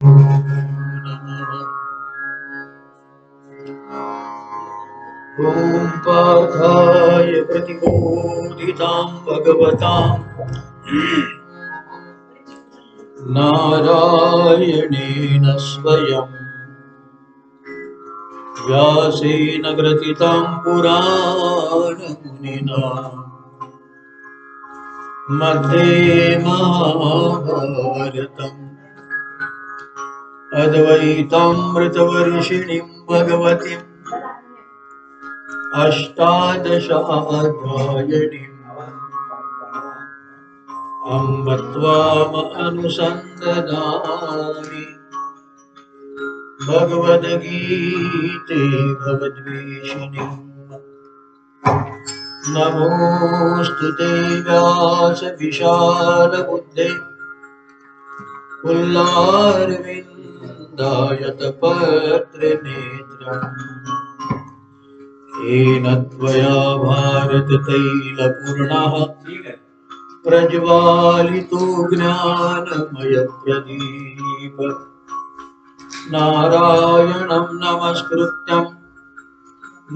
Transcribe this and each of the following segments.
ॐ पार्थाय प्रतिबोधितां भगवतां नारायणेन स्वयं व्यासेन ग्रथितां पुराणमुनिना मध्ये महाभारतम् अद्वैतामृतवर्षिणीं भगवतीम् अष्टादशाध्यायिनीम् अम्ब त्वामनुसन्दधामि भगवद्गीते भवद्वेषिणीम् नमोऽस्तु ते व्यासविशालबुद्धे पुल्लारविन्दायतपत्रनेत्रम् येन त्वया भारततैलपूर्णः प्रज्वालितो ज्ञानमयप्रदीप नारायणं नमस्कृत्यं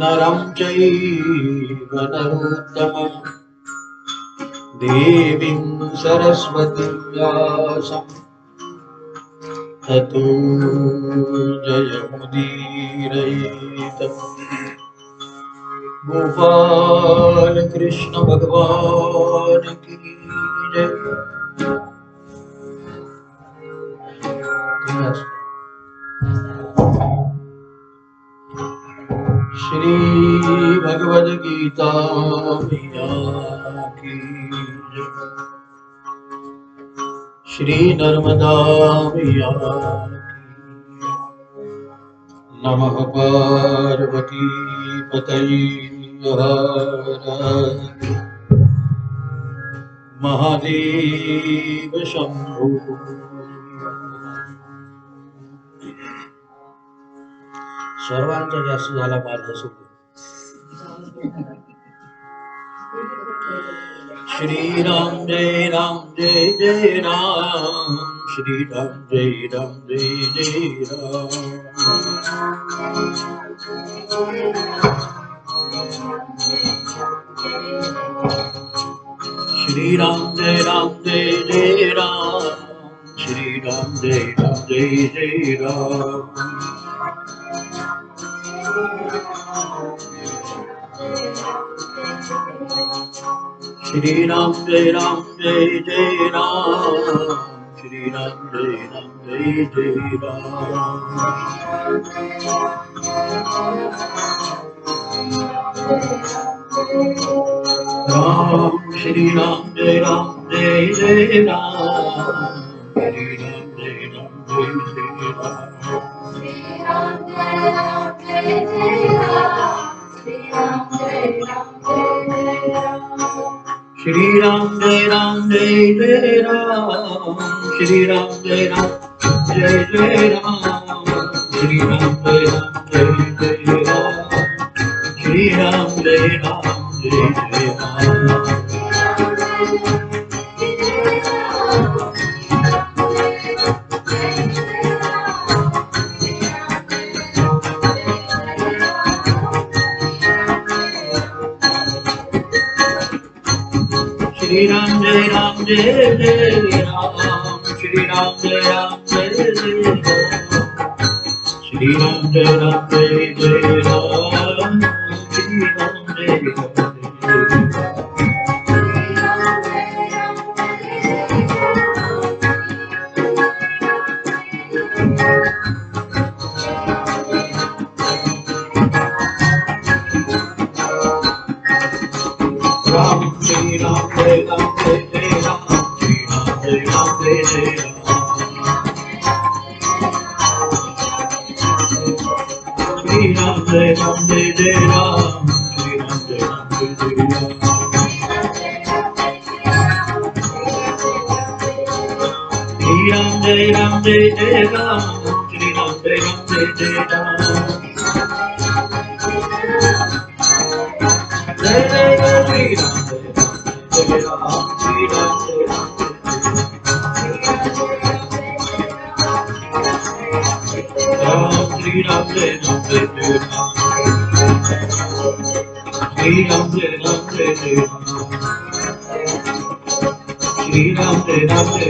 नरं चैव नरोत्तमं देवीं सरस्वतीं व्यासं ततो जयमुदीरयेत्। गोपाल कृष्ण भगवान की जय। श्री भगवद गीता मैया की जय। श्री नर्मदा मैया की जय। नमः पार्वती पतये महादेव शंभो। सर्वांचा जास्त झाला माझा सुख। श्री राम जय जय राम, श्री राम जय जय राम। श्री राम जय जय राम, श्री राम जय जय राम। श्री राम जय जय राम, श्री राम जय जय राम। राम श्री राम जय जय राम, श्री राम जय जय राम। श्री राम जय जय राम, श्री राम जय जय राम, श्री राम जय जय राम, श्री राम जय जय राम। श्री राम जय जय राम, श्री राम जय जय राम, श्री राम जय जय राम, श्री राम जय जय राम। श्री राम जय जय राम, श्री राम जय जय राम। श्री राम जय जय राम, श्री राम जय जय राम। श्री राम जय जय राम, श्री राम जय जय राम। जय जय श्री राम जय राम, श्री राम जय Ram. Shri Ram Jai Ram Jai Jai Ram Shri Ram Jai Ram Jai Jai Ram Shri Ram Jai Ram Jai Jai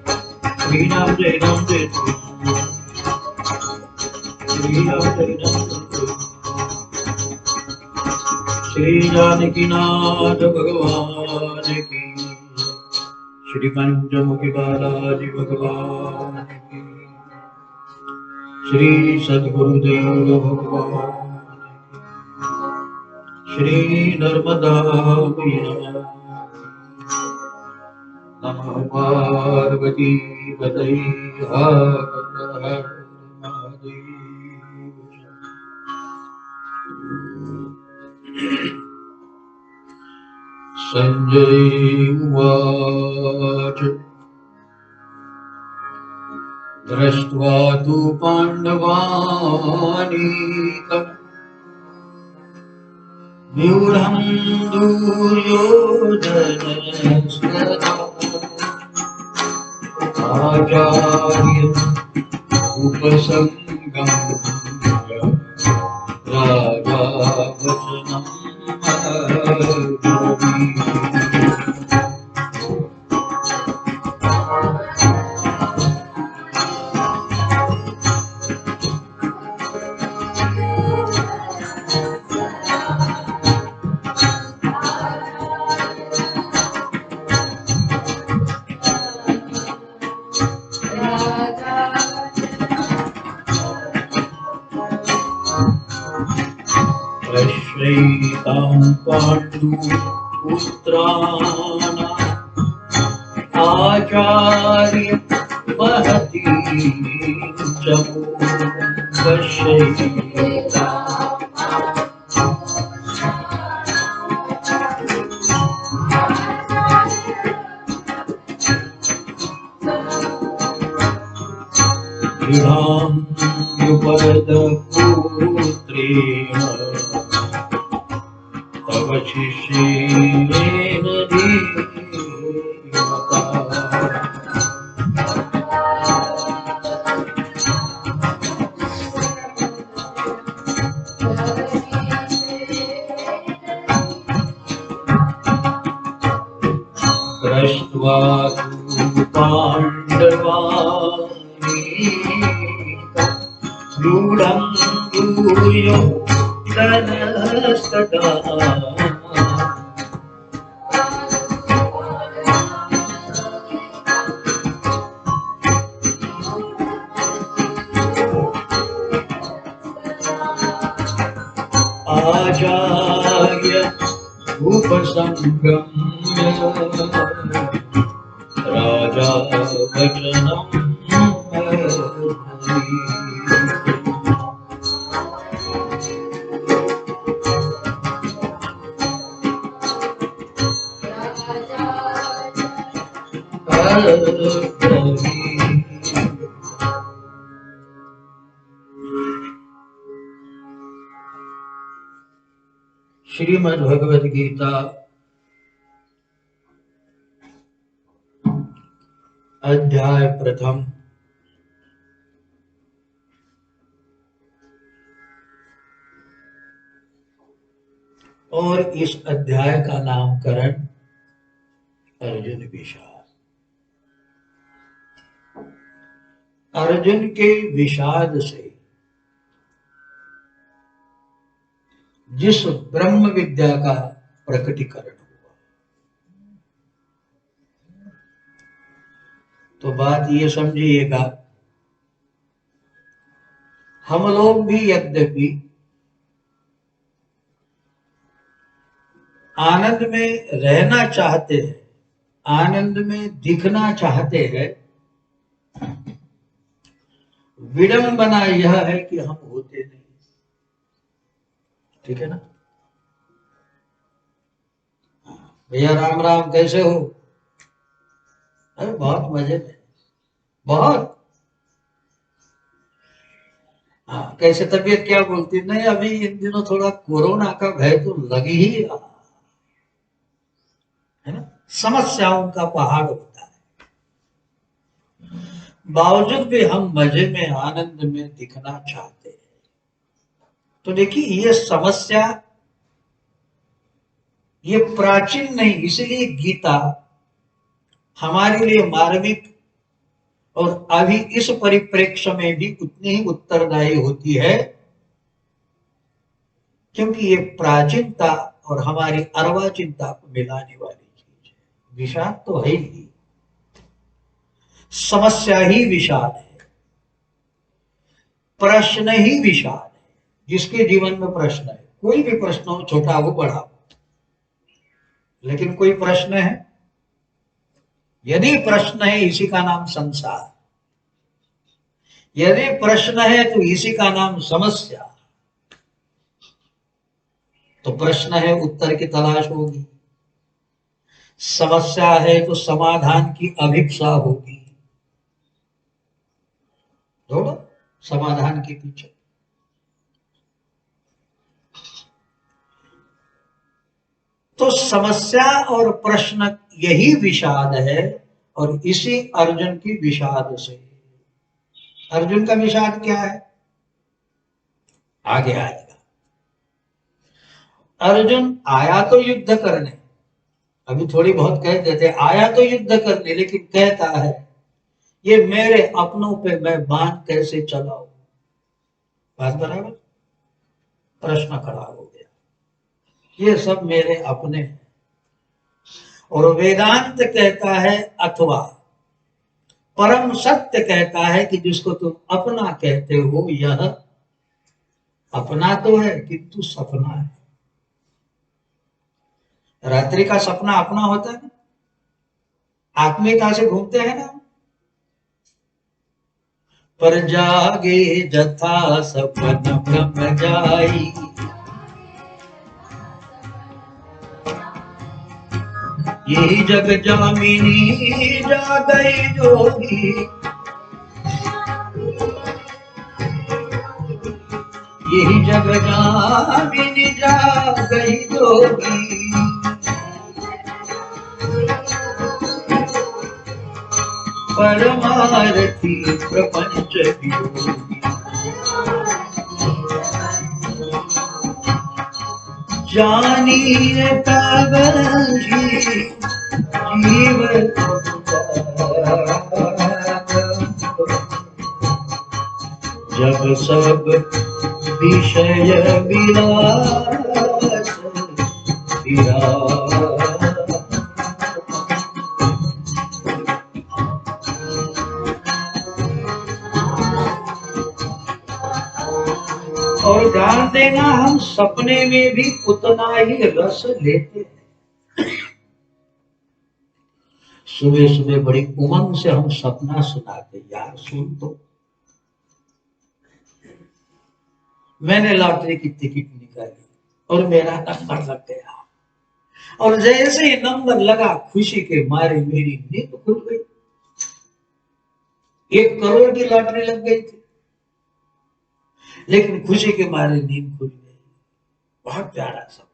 Ram Shri Ram Jai Ram Jai Jai Ram Shri Ram Jai Ram Jai Jai Ram Shri Janaki Nath Bhagavan ki Shri Panchamukhಿ Balaji Bhagavan ki Shri Sadgurudeva Bhagavan Shri Narmada Maiya Namah Parvati Patai Har Har Mahadev Sanjay Uvacha Drashtva tu Pandavanikam Vyurham Duryodhanasthata Acharya Upasangam Raja Vachanam Prashaitam Pandu Putrana Acharya Mahati Chamu Prashaitam Ram Yupada Putrena Tava Shishena Dhimata Drashtva tu Pandavani Rudham Duryo Dhanasthata Acharya Upasamgamya Raja Vachanam Shrimad Bhagavad Gita अध्याय प्रथम और इस अध्याय का नामकरण अर्जुन विषाद। अर्जुन के विषाद से जिस ब्रह्म विद्या का प्रकटीकरण हुआ, तो बात ये समझिएगा, हम लोग भी यद्यपि आनंद में रहना चाहते हैं, आनंद में दिखना चाहते हैं, विडंबना यह है कि हम होते नहीं। ठीक है ना भैया? राम राम, कैसे हो? अरे बहुत मजे में, बहुत। हाँ, कैसे तबीयत क्या बोलती? नहीं, अभी इन दिनों थोड़ा कोरोना का भय तो लग ही रहा है ना, समस्याओं का पहाड़ होता है। बावजूद भी हम मजे में आनंद में दिखना चाहते हैं। तो देखिए ये समस्या, ये प्राचीन नहीं, इसलिए गीता हमारे लिए मार्मिक और अभी इस परिप्रेक्ष्य में भी उतनी ही उत्तरदायी होती है, क्योंकि ये प्राचीनता और हमारी अर्वाचीनता को मिलाने वाली चीज है। विषाद तो है ही, समस्या ही विषाद है, प्रश्न ही विषाद है। जिसके जीवन में प्रश्न है, कोई भी प्रश्न हो, छोटा हो बड़ा हो, लेकिन कोई प्रश्न है, यदि प्रश्न है इसी का नाम संसार, यदि प्रश्न है तो इसी का नाम समस्या। तो प्रश्न है, उत्तर की तलाश होगी, समस्या है तो समाधान की अभिप्सा होगी, दौड़ो समाधान के पीछे। तो समस्या और प्रश्न यही विषाद है, और इसी अर्जुन की विषाद से, अर्जुन का विषाद क्या है आगे आएगा। अर्जुन आया तो युद्ध करने, अभी थोड़ी बहुत कह देते आया तो युद्ध करने, लेकिन कहता है ये मेरे अपनों पे मैं बाण कैसे चलाऊं। बात बराबर, प्रश्न खड़ा हो गया, ये सब मेरे अपने हैं। और वेदांत कहता है, अथवा परम सत्य कहता है कि जिसको तुम अपना कहते हो, यह अपना तो है किंतु सपना है। रात्रि का सपना अपना होता है ना, आत्मिकता से घूमते हैं ना, पर जागे जथा सपन भ्रम जाई, यही जग जामिनी जा गई जोगी, यही जग जामिनी जा गई जोगी, परमार्थी प्रपंच वियोगी, जानिए पागल जीव जब सब विषय विलास विरास। और ध्यान देना, हम सपने में भी उतना ही रस लेते हैं। सुबह सुबह बड़ी उमंग से हम सपना सुनाते, यार सुन तो, मैंने लॉटरी की टिकट निकाली और मेरा नंबर लग गया, और जैसे ही नंबर लगा खुशी के मारे मेरी नींद खुल गई। 1 करोड़ की लॉटरी लग गई थी, लेकिन खुशी के मारे नींद खुल गई। बहुत प्यारा सपना।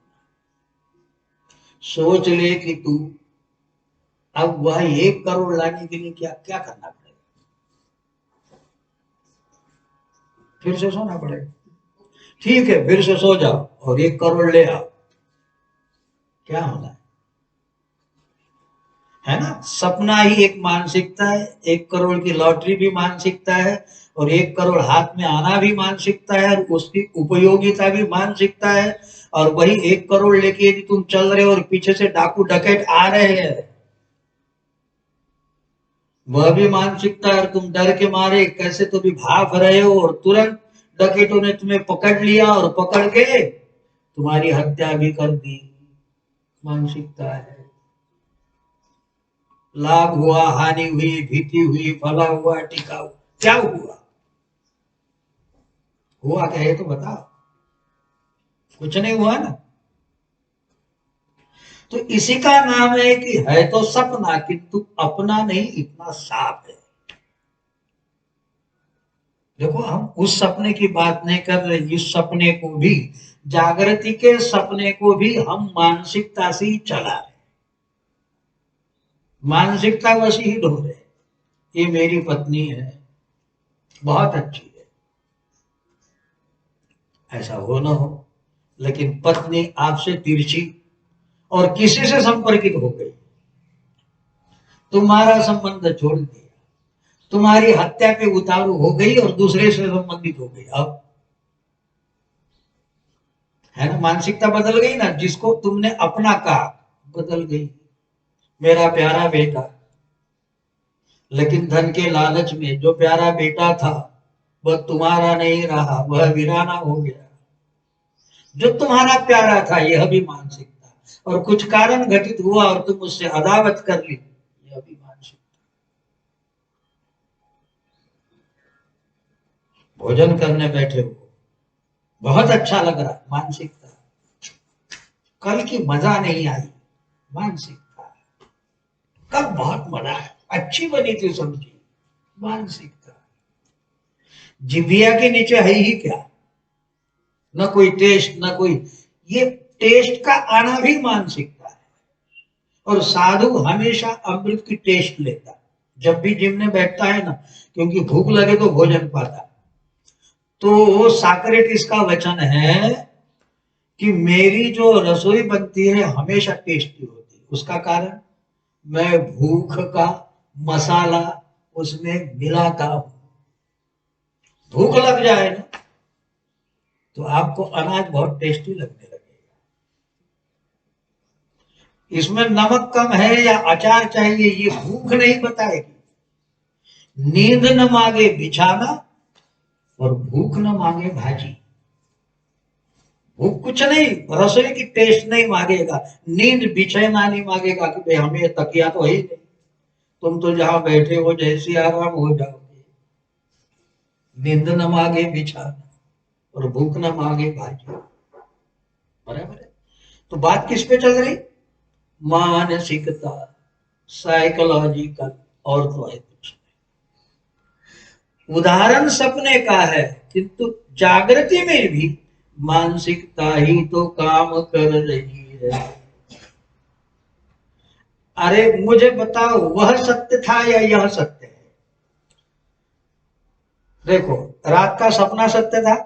सोच ले कि तू अब वह 1 करोड़ लाने के लिए क्या क्या करना पड़ेगा, फिर से सोना पड़ेगा। ठीक है, फिर से सो जाओ और 1 करोड़ ले आओ, क्या होना है ना। सपना ही एक मानसिकता है, 1 करोड़ की लॉटरी भी मानसिकता है, और 1 करोड़ हाथ में आना भी मानसिकता है, और उसकी उपयोगिता भी मानसिकता है। और वही 1 करोड़ लेके यदि तुम चल रहे हो और पीछे से डाकू डकैत आ रहे हैं, वह भी मानसिकता है, और तुम डर के मारे कैसे तो भी भाग रहे हो, और तुरंत डकैतों ने तुम्हें पकड़ लिया और पकड़ के तुम्हारी हत्या भी कर दी, मानसिकता है। लाभ हुआ, हानि हुई, भीति हुई, फला हुआ, टिका हुआ, क्या हुआ, हुआ क्या है तो बताओ। कुछ नहीं हुआ ना। तो इसी का नाम है कि है तो सपना किंतु अपना नहीं, इतना साफ है। देखो, हम उस सपने की बात नहीं कर रहे, इस सपने को भी, जागृति के सपने को भी हम मानसिकता से ही चला रहे, मानसिकता वैसी ही ढो रहे। ये मेरी पत्नी है, बहुत अच्छी है, ऐसा हो ना हो, लेकिन पत्नी आपसे तिरछी और किसी से संपर्कित हो गई, तुम्हारा संबंध छोड़ दिया, तुम्हारी हत्या पे उतारू हो गई और दूसरे से संबंधित हो गई, अब है ना, मानसिकता बदल गई ना, जिसको तुमने अपना कहा बदल गई, मेरा प्यारा बेटा। लेकिन धन के लालच में जो प्यारा बेटा था वह तुम्हारा नहीं रहा, वह वीराना हो गया। जो तुम्हारा प्यारा था यह भी मानसिकता, और कुछ कारण घटित हुआ और तुम उससे अदावत कर ली, यह भी मानसिकता। भोजन करने बैठे हो, बहुत अच्छा लग रहा, मानसिकता। कल की मजा नहीं आई, मानसिकता। कल बहुत मजा है, अच्छी बनी थी सब्जी, मानसिकता। जिभिया के नीचे है ही क्या, न कोई टेस्ट न कोई, ये टेस्ट का आना भी मानसिकता है। और साधु हमेशा अमृत की टेस्ट लेता, जब भी जिम में बैठता है ना, क्योंकि भूख लगे तो भोजन पाता। तो साक्रेटिस का वचन है कि मेरी जो रसोई बनती है हमेशा टेस्टी होती है, उसका कारण मैं भूख का मसाला उसमें मिलाता हूं। भूख लग जाए ना तो आपको अनाज बहुत टेस्टी लगने लगेगा। इसमें नमक कम है या अचार चाहिए ये भूख नहीं बताएगी। नींद न मांगे बिछाना और भूख न मांगे भाजी। भूख कुछ नहीं, रसोई की टेस्ट नहीं मांगेगा, नींद बिछाना नहीं मांगेगा कि भाई हमें तकिया तो है ही नहीं, तुम तो जहां बैठे हो जैसे आराम हो जाओगे। नींद न मांगे बिछाना और भूख न मांगे भाजी, बराबर है। तो बात किस पे चल रही, मानसिकता, साइकोलॉजिकल, और तो है कुछ। उदाहरण सपने का है, किंतु जागृति में भी मानसिकता ही तो काम कर रही है। अरे मुझे बताओ वह सत्य था या यह सत्य है। देखो, रात का सपना सत्य था,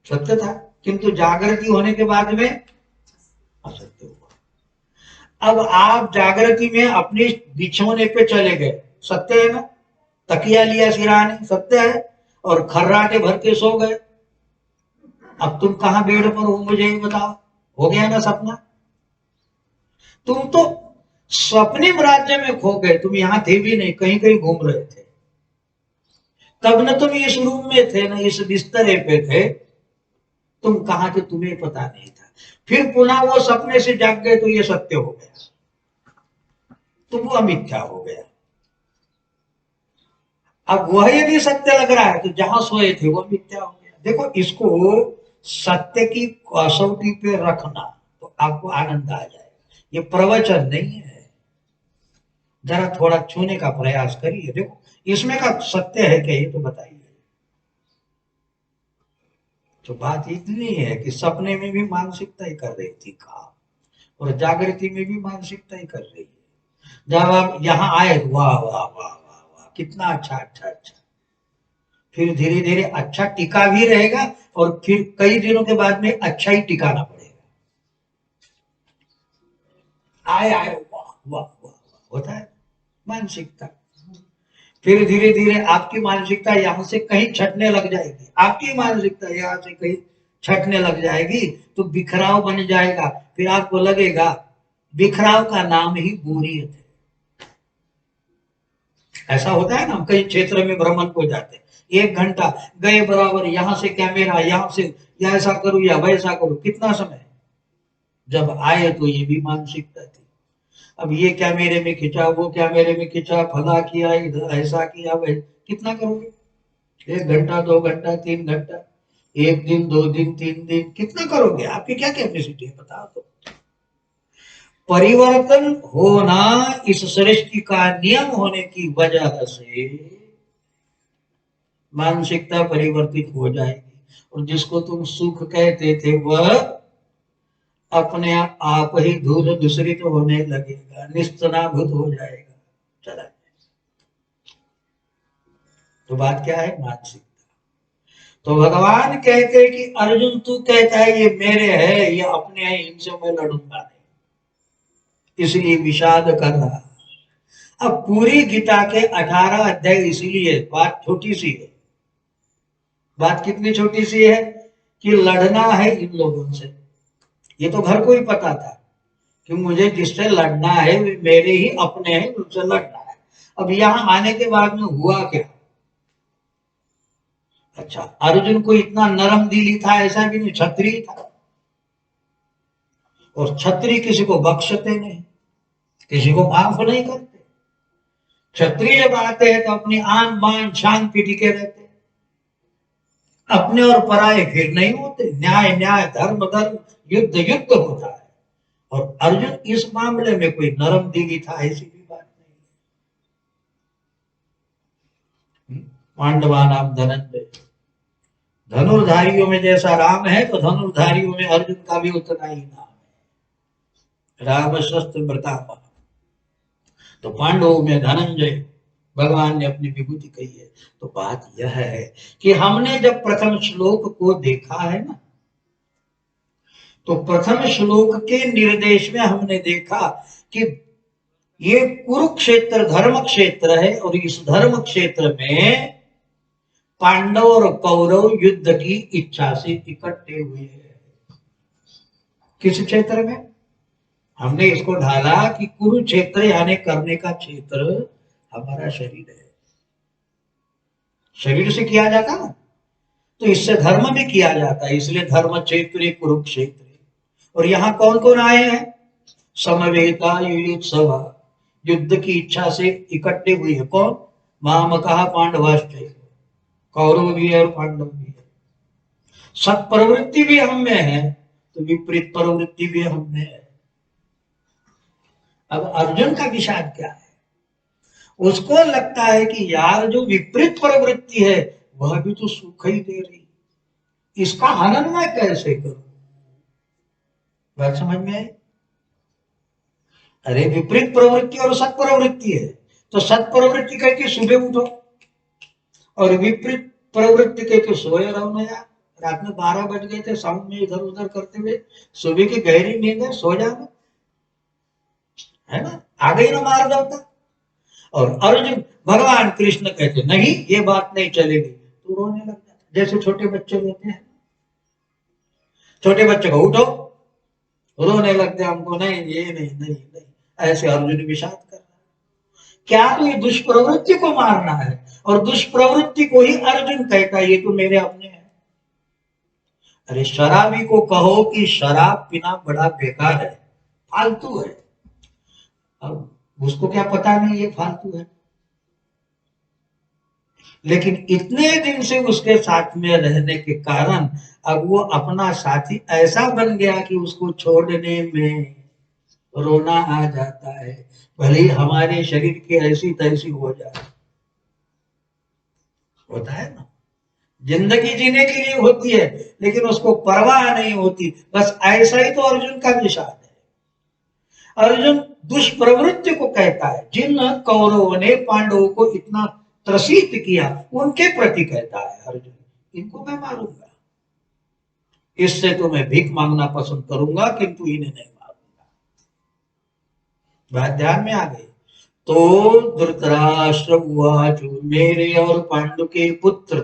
सत्य था, किंतु जागृति होने के बाद में असत्य हुआ। अब आप जागृति में अपनी बिछौने पे चले गए, सत्य है ना, तकिया लिया सिराने, सत्य है, और खर्राटे भर के सो गए। अब तुम कहां बेड पर हो मुझे ये बताओ, हो गया ना सपना। तुम तो स्वप्निम राज्य में खो गए, तुम यहां थे भी नहीं, कहीं कहीं घूम रहे थे। तब न तुम इस रूम में थे, न इस बिस्तरे पे थे, तुम कहां थे तुम्हें पता नहीं था। फिर पुनः वो सपने से जाग गए तो ये सत्य हो गया, तो वो मिथ्या हो गया। अब वह यदि सत्य लग रहा है तो जहां सोए थे वो मिथ्या हो गया। देखो, इसको सत्य की कसौटी पे रखना तो आपको आनंद आ जाएगा। ये प्रवचन नहीं है, जरा थोड़ा छूने का प्रयास करिए। देखो इसमें का सत्य है क्या, ये तो बताइए। तो बात इतनी है कि सपने में भी मानसिकता ही कर रही थी काम, और जागृति में भी मानसिकता ही कर रही है। जब आप यहाँ आए, वाह वाह वाह वाह वाह, कितना अच्छा अच्छा अच्छा, फिर धीरे धीरे अच्छा टिका भी रहेगा, और फिर कई दिनों के बाद में अच्छा ही टिकाना पड़ेगा। आए आए वाह वाह वाह, होता है मानसिकता। फिर धीरे धीरे आपकी मानसिकता यहां से कहीं छटने लग जाएगी, आपकी मानसिकता यहां से कहीं छटने लग जाएगी, तो बिखराव बन जाएगा। फिर आपको लगेगा बिखराव का नाम ही बोरियत है। ऐसा होता है ना, हम कई क्षेत्र में भ्रमण को जाते, 1 घंटा गए बराबर, यहां से कैमरा, यहां से या ऐसा करूं या वैसा करूं, कितना समय। जब आए तो ये भी मानसिकता थी। अब ये क्या मेरे में खिंचा, वो क्या मेरे में खिंचा, फला किया, इधर ऐसा किया, वह कितना करोगे। 1 घंटा 2 घंटा 3 घंटा, 1 दिन 2 दिन 3 दिन, कितना करोगे, आपकी क्या कैपेसिटी है बताओ तो। परिवर्तन होना इस सृष्टि का नियम होने की वजह से मानसिकता परिवर्तित हो जाएगी, और जिसको तुम सुख कहते थे वह अपने आप ही धूल दूसरित होने लगेगा, निस्तनाभूत हो जाएगा, चला। तो बात क्या है? मानसिकता। तो भगवान कहते हैं कि अर्जुन तू कहता है ये मेरे है, ये अपने हैं, इनसे मैं लड़ूंगा नहीं, इसलिए विषाद कर रहा। अब पूरी गीता के 18 अध्याय, इसीलिए बात छोटी सी है। बात कितनी छोटी सी है कि लड़ना है इन लोगों से। ये तो घर को ही पता था कि मुझे जिससे लड़ना है वे मेरे ही अपने हैं, उनसे लड़ना है। अब यहां आने के बाद में हुआ क्या? अच्छा, अर्जुन को इतना नरम दिली था ऐसा भी नहीं, क्षत्रिय था। और क्षत्रिय किसी को बख्शते नहीं, किसी को माफ नहीं करते। क्षत्रिय जब आते हैं तो अपनी आन बान शान पे टिके रहते हैं, अपने और पराये फिर नहीं होते। न्याय न्याय, धर्म धर्म, युद्ध युद्ध होता है। और अर्जुन इस मामले में कोई नरम दिली था ऐसी भी बात नहीं। पांडवा नाम धनंजय, धनुर्धारियों में जैसा राम है तो धनुर्धारियों में अर्जुन का भी उतना ही नाम है, राम शस्त्र वृतामह। तो पांडवों में धनंजय, भगवान ने अपनी विभूति कही है। तो बात यह है कि हमने जब प्रथम श्लोक को देखा है ना, तो प्रथम श्लोक के निर्देश में हमने देखा कि ये कुरुक्षेत्र धर्म क्षेत्र है, और इस धर्म क्षेत्र में पांडव और कौरव युद्ध की इच्छा से इकट्ठे हुए हैं। किस क्षेत्र में? हमने इसको ढाला कि कुरुक्षेत्र यानी करने का क्षेत्र हमारा शरीर है। शरीर से किया जाता ना, तो इससे धर्म भी किया जाता है, इसलिए धर्म क्षेत्र कुरुक्षेत्र। और यहाँ कौन कौन आए हैं? समवेता युयुत्सवा, युद्ध की इच्छा से इकट्ठे हुए हैं। कौन? मामकः पांडवाश्चैव, कौरव भी है और पांडव भी है। सत प्रवृत्ति भी हम में है, तो विपरीत प्रवृत्ति भी हम में है। अब अर्जुन का विषाद क्या है? उसको लगता है कि यार जो विपरीत प्रवृत्ति है वह भी तो सुख ही दे रही, इसका हनन मैं कैसे करूं? बात समझ में आई? अरे विपरीत प्रवृत्ति और सत प्रवृत्ति है, तो सत प्रवृत्ति कह के सुबह उठो, और विपरीत प्रवृत्ति कह के सोए रहो ना यार। रात में 12 बज गए थे, साउंड में इधर उधर करते हुए, सुबह की गहरी नींद है, सो जाना, है ना, आ गई ना मार जाता। और अर्जुन, भगवान कृष्ण कहते नहीं ये बात नहीं चलेगी, तो रोने लग जाता, जैसे छोटे बच्चे रोते हैं। छोटे बच्चे को उठो, रोने लगते हमको नहीं, ये नहीं नहीं नहीं, ऐसे अर्जुन विषाद कर रहा है। क्या तो ये दुष्प्रवृत्ति को मारना है, और दुष्प्रवृत्ति को ही अर्जुन कहता है ये तो मेरे अपने हैं। अरे शराबी को कहो कि शराब पीना बड़ा बेकार है, फालतू है, अब उसको क्या पता नहीं ये फालतू है। लेकिन इतने दिन से उसके साथ में रहने के कारण अब वो अपना साथी ऐसा बन गया कि उसको छोड़ने में रोना आ जाता है, भले ही हमारे शरीर की ऐसी तैसी हो जाए। होता है ना, जिंदगी जीने के लिए होती है, लेकिन उसको परवाह नहीं होती। बस ऐसा ही तो अर्जुन का विषाद है। अर्जुन दुष्प्रवृत्ति को कहता है, जिन कौरवों ने पांडवों को इतना त्रसित किया उनके प्रति कहता है अर्जुन, इनको मैं मारूंगा, इससे तो मैं भीख मांगना पसंद करूंगा, किंतु इन्हें नहीं मारूंगा। बात ध्यान में आ गई? तो धृतराष्ट्र उवाच, मेरे और पांडु के पुत्र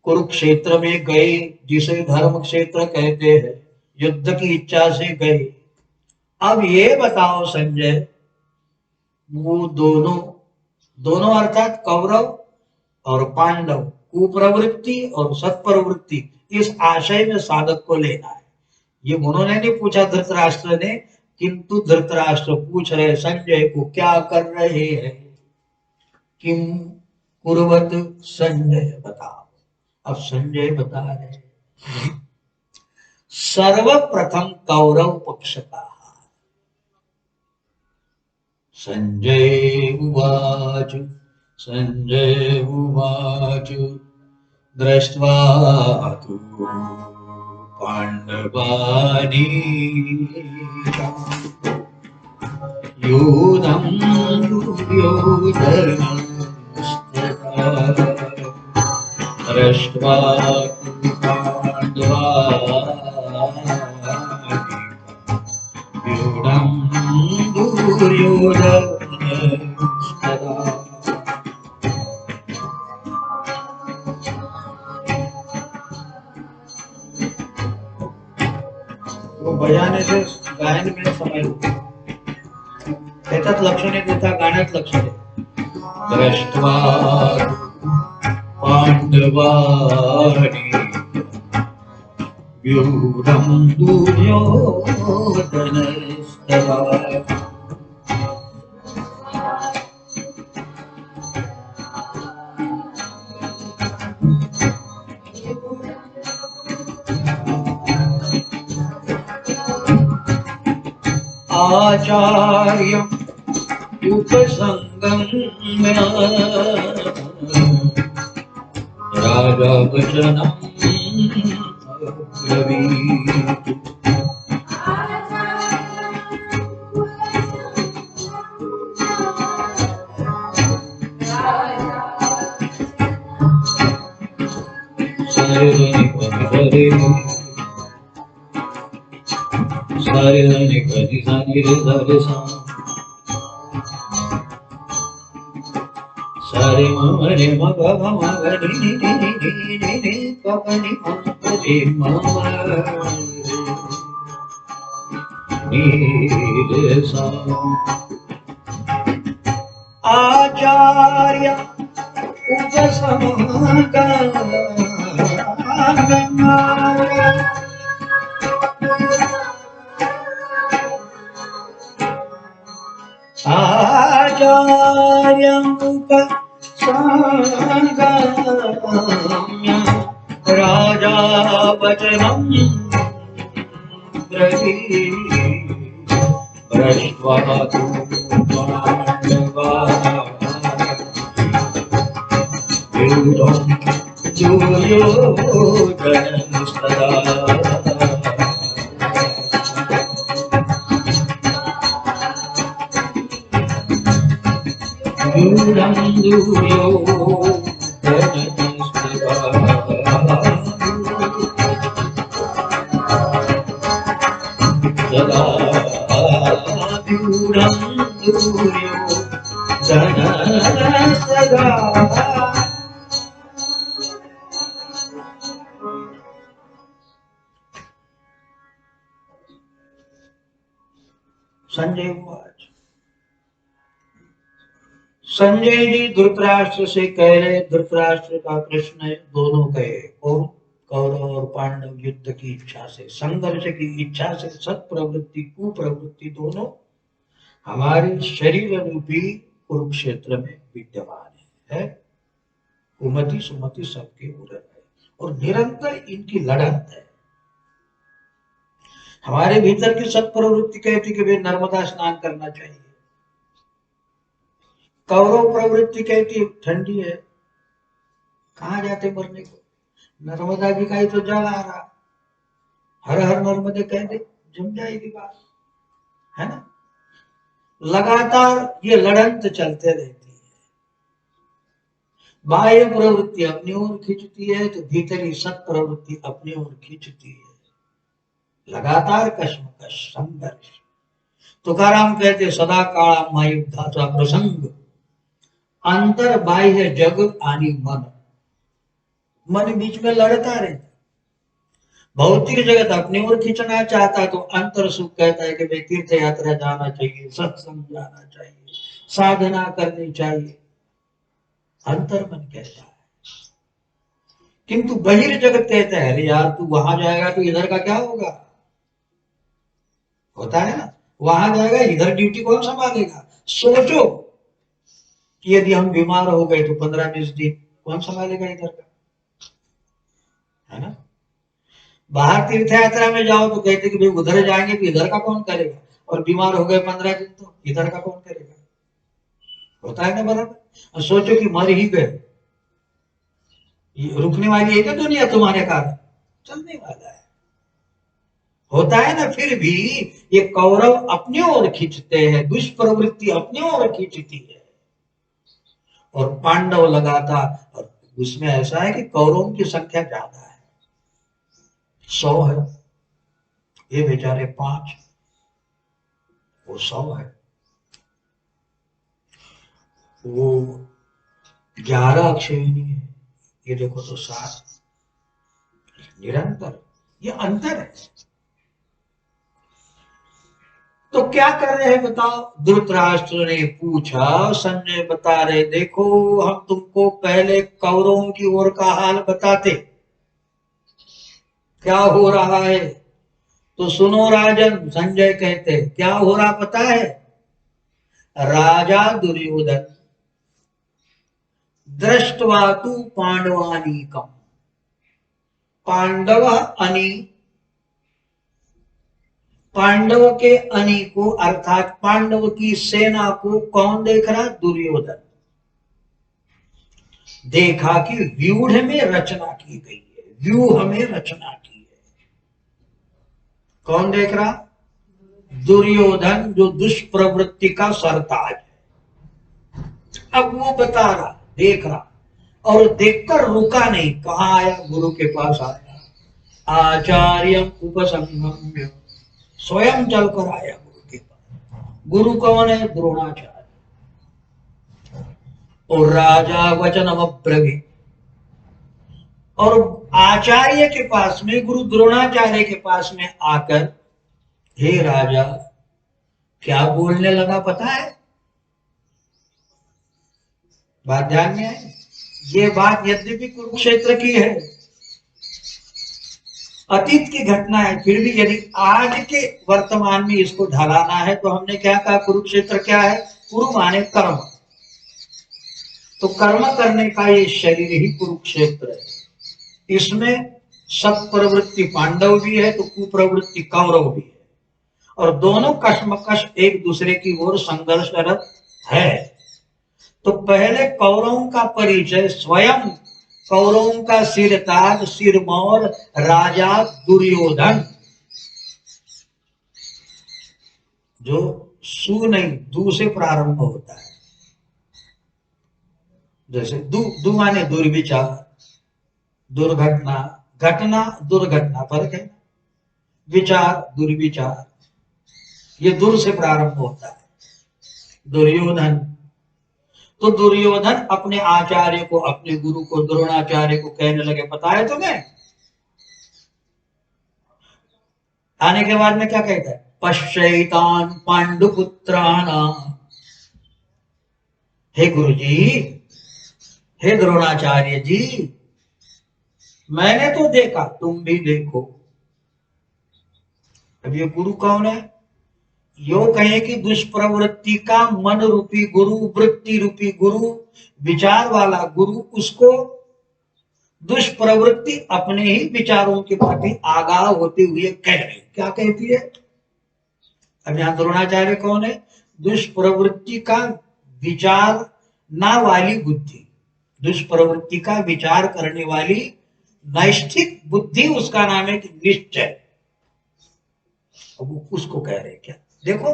कुरुक्षेत्र में गए, जिसे धर्म क्षेत्र कहते हैं, युद्ध की इच्छा से गए। अब ये बताओ संजय, वो दोनों दोनों अर्थात कौरव और पांडव, कुप्रवृत्ति और सत्प्रवृत्ति, इस आशय में साधक को लेना है। ये उन्होंने नहीं पूछा धृतराष्ट्र ने, किंतु धृतराष्ट्र पूछ रहे संजय को, क्या कर रहे हैं? किम कुर्वत संजय, बताओ। अब संजय बता रहे, सर्वप्रथम कौरव पक्ष का। संजय उवाच, संजय उवाच, दृष्ट्वा तु पांडवानि यूनं दुर्योधनस्तथा दृष्ट्वा पाण्डवानीकं दुर्योधनस्तदा। वो बजाने से गायन में समय त्याच्यात लक्ष नाही देता गाण्यात लक्ष दे। दृष्ट्वा पांडवानी व्यूढं दुर्योधनस्तदा। आचार्य उपसंगम्य राजा वचनं ब्रवीत्। सारे धनी कदी सानी रे सारे सा सारे मम रे म ग म ग नी नी नी नी नी नी प प नी म रे म नी रे सा। आचार्य उपसंगम्य आचार्यं उपसंगम्य राजा वचनं ब्रवीत्। दृष्ट्वा तु पाण्डवानीकं दुर्योधनस्तदा। व्यूढं दुर्योधनस्तदा। सदा व्यूढं दुर्योधनस्तदा। संजय उवाच। संजय जी धृतराष्ट्र से कह रहे, धृतराष्ट्र का प्रश्न है, दोनों कहे कौन? कौरव और पांडव युद्ध की इच्छा से, संघर्ष की इच्छा से, सत प्रवृत्ति कुप्रवृत्ति दोनों हमारे शरीर रूपी कुरुक्षेत्र में विद्यमान है। कुमति सुमति सबके उदर है और निरंतर इनकी लड़त है। हमारे भीतर की सत प्रवृत्ति कहती कि भाई नर्मदा स्नान करना चाहिए। कौरव प्रवृत्ति कहती ठंडी है, कहाँ जाते मरने को, नर्मदा जी का ही तो जल आ रहा, हर हर नर्मदे कह दे जम जाएगी बात, है ना। लगातार ये लड़ंत चलते रहती है। बाह्य प्रवृत्ति अपनी ओर खींचती है तो भीतरी सत प्रवृत्ति अपनी ओर खींचती है। लगातार कश्मकश संघर्ष। तुकाराम कहते सदा काळा महायुद्धाचा प्रसंग, अंतर बाह्य जग आणि मन। मन बीच में लड़ता रहता। भौतिक जगत अपनी ओर खींचना चाहता तो अंतर सुख कहता है कि भाई तीर्थ यात्रा जाना चाहिए, सत्संग जाना चाहिए, साधना करनी चाहिए, अंतर मन कहता है। किंतु बहिर्जगत कहता है अरे यार तू वहां जाएगा तो इधर का क्या होगा, होता है ना, वहां जाएगा इधर ड्यूटी कौन संभालेगा। सोचो कि यदि हम बीमार हो गए तो 15-20 दिन कौन संभालेगा इधर का, है ना। बाहर तीर्थ यात्रा में जाओ तो कहते कि भाई उधर जाएंगे तो इधर का कौन करेगा, और बीमार हो गए 15 दिन तो इधर का कौन करेगा, होता है ना बराबर। और सोचो कि मर ही गए, रुकने वाली है क्या दुनिया तुम्हारे कारण, चलने वाला है, होता है ना। फिर भी ये कौरव अपनी ओर खींचते हैं, दुष्प्रवृत्ति अपनी ओर खींचती है, और पांडव लगातार उसमें ऐसा है कि कौरवों की संख्या ज्यादा है, 100 है, ये बेचारे 5, वो 100 है, वो 11 अक्षयणी है, ये देखो तो 7, निरंतर, ये अंतर है। तो क्या कर रहे हैं बताओ? धृतराष्ट्र ने पूछा, संजय बता रहे, देखो हम तुमको पहले कौरवों की ओर का हाल बताते, क्या हो रहा है। तो सुनो राजन, संजय कहते क्या हो रहा पता है? राजा दुर्योधन दृष्टवा तु पांडवानीकम, पांडव अनि, पांडव के अनि को अर्थात पांडव की सेना को कौन देख रहा? दुर्योधन। देखा कि व्यूढ़ में रचना की गई है, व्यूह में रचना की है। कौन देख रहा? दुर्योधन, जो दुष्प्रवृत्ति का सरताज है। अब वो बता रहा, देख रहा, और देखकर रुका नहीं, कहा आया? गुरु के पास आया, आचार्य उपसंगम्य, स्वयं चलकर आया गुरु के पास। गुरु कौन है? द्रोणाचार्य। और राजा वचनम अब्रवीत, और आचार्य के पास में, गुरु द्रोणाचार्य के पास में आकर, हे राजा, क्या बोलने लगा पता है? बात ध्यान में है। ये बात यद्यपि कुरुक्षेत्र की है, अतीत की घटना है, फिर भी यदि आज के वर्तमान में इसको ढलाना है तो हमने क्या कहा? कुरुक्षेत्र क्या है? कुरु माने कर्म, तो कर्म करने का ये शरीर ही कुरुक्षेत्र है। इसमें सत प्रवृत्ति पांडव भी है तो कुप्रवृत्ति कौरव भी है, और दोनों कश्मकश एक दूसरे की ओर संघर्षरत है। तो पहले कौरवों का परिचय, स्वयं कौरवों का सिरताज, सिरमौर राजा दुर्योधन, जो सु नहीं दू से प्रारंभ होता है, जैसे दू माने दुर्विचार, दुर्घटना, घटना दुर्घटना, फर्क है। विचार दुर्विचार, ये दूर से प्रारंभ होता है। दुर्योधन, तो दुर्योधन अपने आचार्य को, अपने गुरु को, द्रोणाचार्य को कहने लगे, पता है तुम्हें? आने के बाद में क्या कहता है? पश्चैतान पांडुपुत्राणाम, हे गुरु जी, हे द्रोणाचार्य जी, मैंने तो देखा, तुम भी देखो। अब ये गुरु कौन है? यो कहे कि दुष्प्रवृत्ति का मन रूपी गुरु, वृत्ति रूपी गुरु, विचार वाला गुरु, उसको दुष्प्रवृत्ति अपने ही विचारों के प्रति आगाह होते हुए कह रही। क्या कहती है? अब यहां द्रोणाचार्य कौन है? दुष्प्रवृत्ति का विचार ना वाली बुद्धि, दुष्प्रवृत्ति का विचार करने वाली नैष्ठिक बुद्धि, उसका नाम है कि निश्चय। अब वो उसको कह रहे क्या? देखो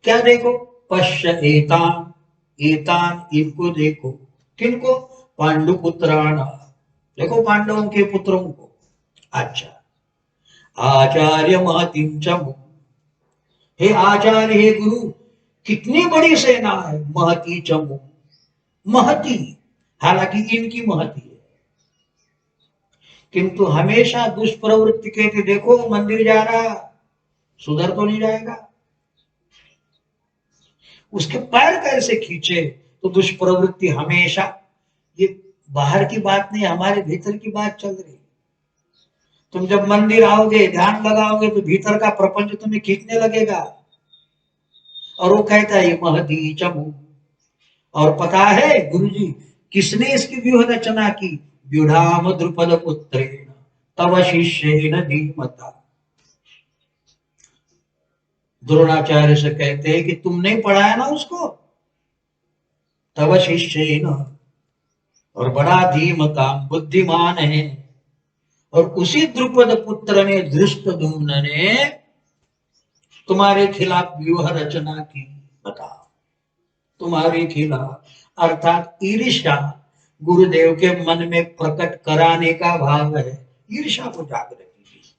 क्या, देखो, पश्य एतान, एतान इनको देखो, किनको? पांडुपुत्राण, देखो पांडवों के पुत्रों को। अच्छा, आचार्य महतिम चमु, हे आचार्य, हे गुरु, कितनी बड़ी सेना है, महती चमु, महती, हालांकि इनकी महती है, किंतु हमेशा दुष्प्रवृत्ति कहते, देखो मंदिर जा रहा, सुधर तो नहीं जाएगा, उसके पैर कैसे खींचे। तो दुष्प्रवृत्ति हमेशा, ये बाहर की बात नहीं, हमारे भीतर की बात चल रही। तुम जब मंदिर आओगे, ध्यान लगाओगे, तो भीतर का प्रपंच तुम्हें खींचने लगेगा। और वो कहता है ये महती चमू। और पता है गुरुजी किसने इसकी व्यूह रचना की? व्युढ़ाम द्रुपद पुत्रेण तव शिष्येन धीमता। द्रोणाचार्य से कहते हैं कि तुमने पढ़ाया ना उसको, तव शिष्येन, और बड़ा धीमता, बुद्धिमान है। और उसी द्रुपद पुत्र ने, धृष्टद्युम्न ने तुम्हारे खिलाफ व्यूह रचना की। बताओ, तुम्हारे खिलाफ, अर्थात ईर्ष्या, गुरुदेव के मन में प्रकट कराने का भाव है, ईर्ष्या को जागृत कीजिए।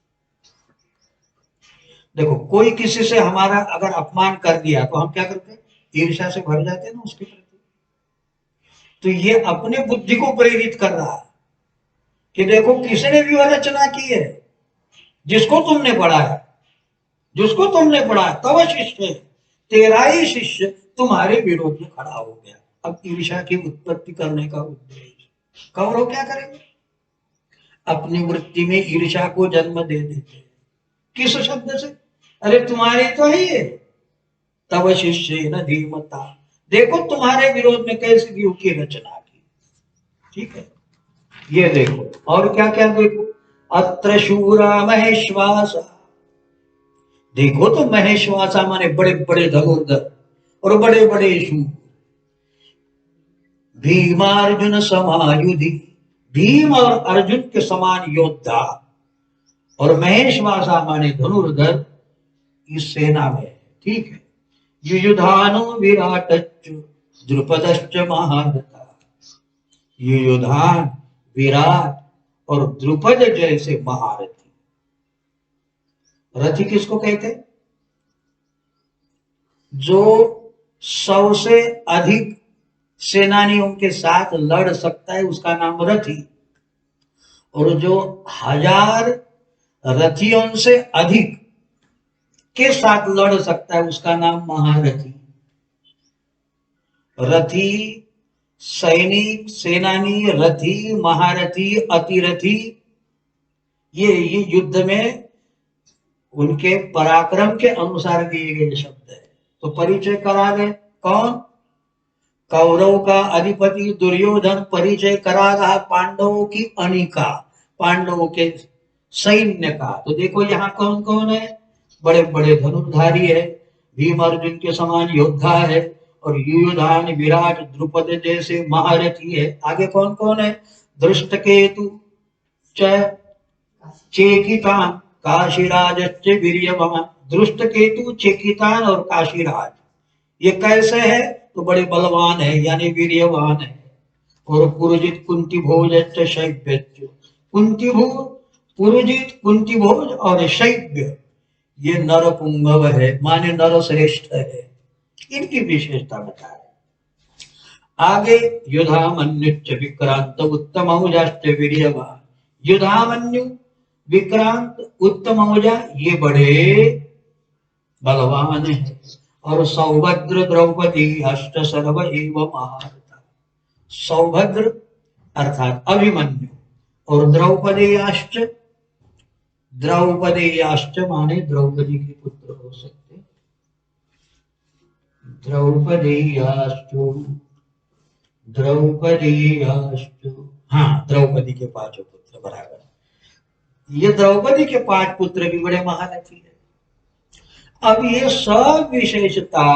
देखो कोई किसी से हमारा अगर अपमान कर दिया तो हम क्या करते हैं, ईर्ष्या से भर जाते हैं ना उसके प्रति। तो ये अपने बुद्धि को प्रेरित कर रहा है कि देखो किसने भी वह रचना की है, जिसको तुमने पढ़ा है, जिसको तुमने पढ़ा है, तब शिष्य तेरा ही शिष्य तुम्हारे विरोध में खड़ा हो गया। अब ईर्ष्या की उत्पत्ति करने का उद्देश्य, कौरव क्या करेंगे, अपनी वृत्ति में ईर्ष्या को जन्म दे देते। किस शब्द से, अरे तुम्हारे तो है ये, तब शिष्य न धीमता, देखो तुम्हारे विरोध में कैसे व्यू की रचना की। ठीक है, ये देखो और क्या क्या देखो, अत्र शूरा महेश्वासा, देखो तो महेश्वासा माने बड़े बड़े धनुर्धर और बड़े बड़े शूर, भीमार्जुन समायुधि, भीम और अर्जुन के समान योद्धा, और महेश्वासा माने धनुर्धर इस सेना में। ठीक है, युयुधानो विराटच्च द्रुपदश्च महारथा, युयुधान, विराट और द्रुपद जैसे महारथी। रथी किसको कहते, जो 100 से अधिक सेनानियों के साथ लड़ सकता है उसका नाम रथी, और जो 1000 रथियों से अधिक के साथ लड़ सकता है उसका नाम महारथी। रथी, सैनिक, सेनानी, रथी, महारथी, अतिरथी, ये युद्ध में उनके पराक्रम के अनुसार दिए गए शब्द है। तो परिचय करा गए कौन, कौरव का अधिपति दुर्योधन परिचय करा रहा पांडवों की अनिका, पांडवों के सैन्य का। तो देखो यहाँ कौन कौन है, बड़े बड़े धनुर्धारी है, भीम अर्जुन के समान योद्धा है, और युयुधान, विराट, द्रुपद जैसे महारथी है। आगे कौन कौन है, धृष्टकेतु, चेकितान, काशीराज, वीर्यवान। धृष्टकेतु, चेकितान और काशीराज ये कैसे है, तो बड़े बलवान है यानी वीर्यवान है। और पुरुजित, कुंती भोज, शैव्य, कुंती भोज, पुरुजित, कुंती भोज और शैव्य ये नर पुंगव है माने नर श्रेष्ठ है। इनकी विशेषता बताए। आगे युधामन्युच्च विक्रांत उत्तमौजाश्च वीर्यवान, युधामन्यु, विक्रांत, उत्तमौजा ये बड़े बलवान है। और सौभद्र, द्रौपदी अष्ट सर्व एव महारथा, सौभद्र अर्थात अभिमन्यु और द्रौपदीयाश्च, द्रौपदीयाश्च माने द्रौपदी के पुत्र हो सकते, द्रौपदीयाश्चो, द्रौपदीयाश्चो, हाँ द्रौपदी के 5 पुत्र बराबर। ये द्रौपदी के 5 पुत्र भी बड़े महारथी है। अब ये सब विशेषता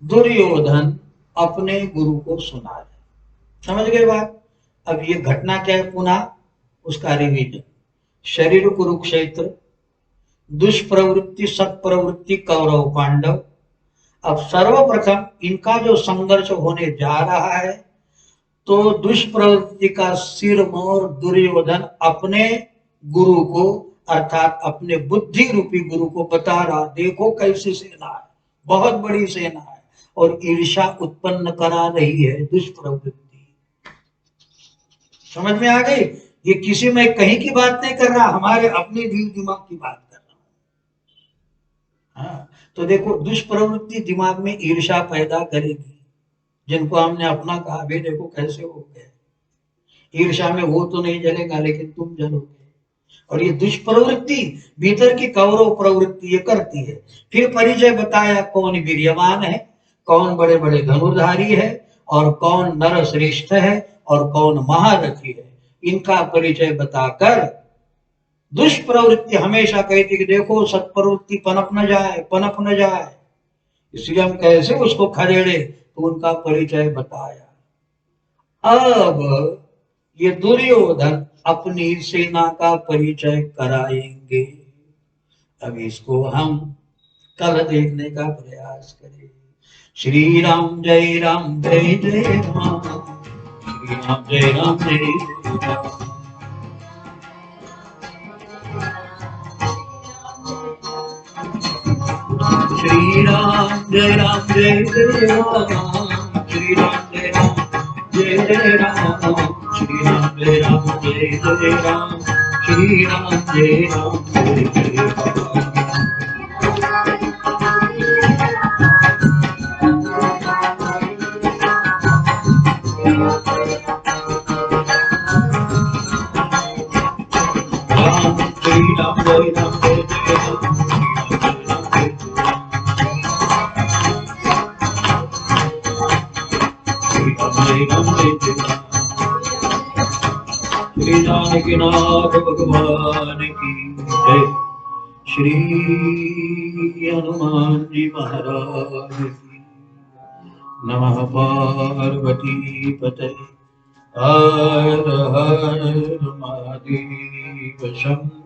दुर्योधन अपने गुरु को सुना है, समझ गए बात। अब ये घटना क्या है, पुनः उसका रिवीजन। शरीर कुरुक्षेत्र, दुष्प्रवृत्ति सत्प्रवृत्ति कौरव पांडव। अब सर्वप्रथम इनका जो संघर्ष होने जा रहा है, तो दुष्प्रवृत्ति का सिर मोर दुर्योधन अपने गुरु को अर्थात अपने बुद्धि रूपी गुरु को बता रहा, देखो कैसी सेना है, बहुत बड़ी सेना है, और ईर्ष्या उत्पन्न करा रही है दुष्प्रवृत्ति। समझ में आ गई, ये किसी में कहीं की बात नहीं कर रहा, हमारे अपने दिल दिमाग की बात कर रहा हूं। हाँ, तो देखो दुष्प्रवृत्ति दिमाग में ईर्ष्या पैदा करेगी, जिनको हमने अपना कहा भी देखो कैसे हो गए। ईर्ष्या में वो तो नहीं जलेगा लेकिन तुम जलोगे। और ये दुष्प्रवृत्ति भीतर की कौरव प्रवृत्ति ये करती है। फिर परिचय बताया कौन वीर्यवान है, कौन बड़े बड़े धनुर्धारी है, और कौन नर श्रेष्ठ है, और कौन महारथी है। इनका परिचय बताकर दुष्प्रवृत्ति हमेशा कहती कि देखो सत्प्रवृत्ति पनप न जाए, पनप न जाए, इसलिए हम कैसे उसको खदेड़े, तो उनका परिचय बताया। अब ये दुर्योधन अपनी सेना का परिचय कराएंगे। अब इसको हम कल देखने का प्रयास करें। श्री राम जय जय राम। राम जय राम जय श्री राम जय राम जय जय राम श्री राम जय राम जय जय राम श्री राम जय राम जय जय राम श्री राम जय राम जय जय राम श्री राम जय राम जय जय राम श्री जानकीनाथ भगवान की जय श्री हनुमान जी महाराज की नमः पार्वती पते हर हर महादेव शंकर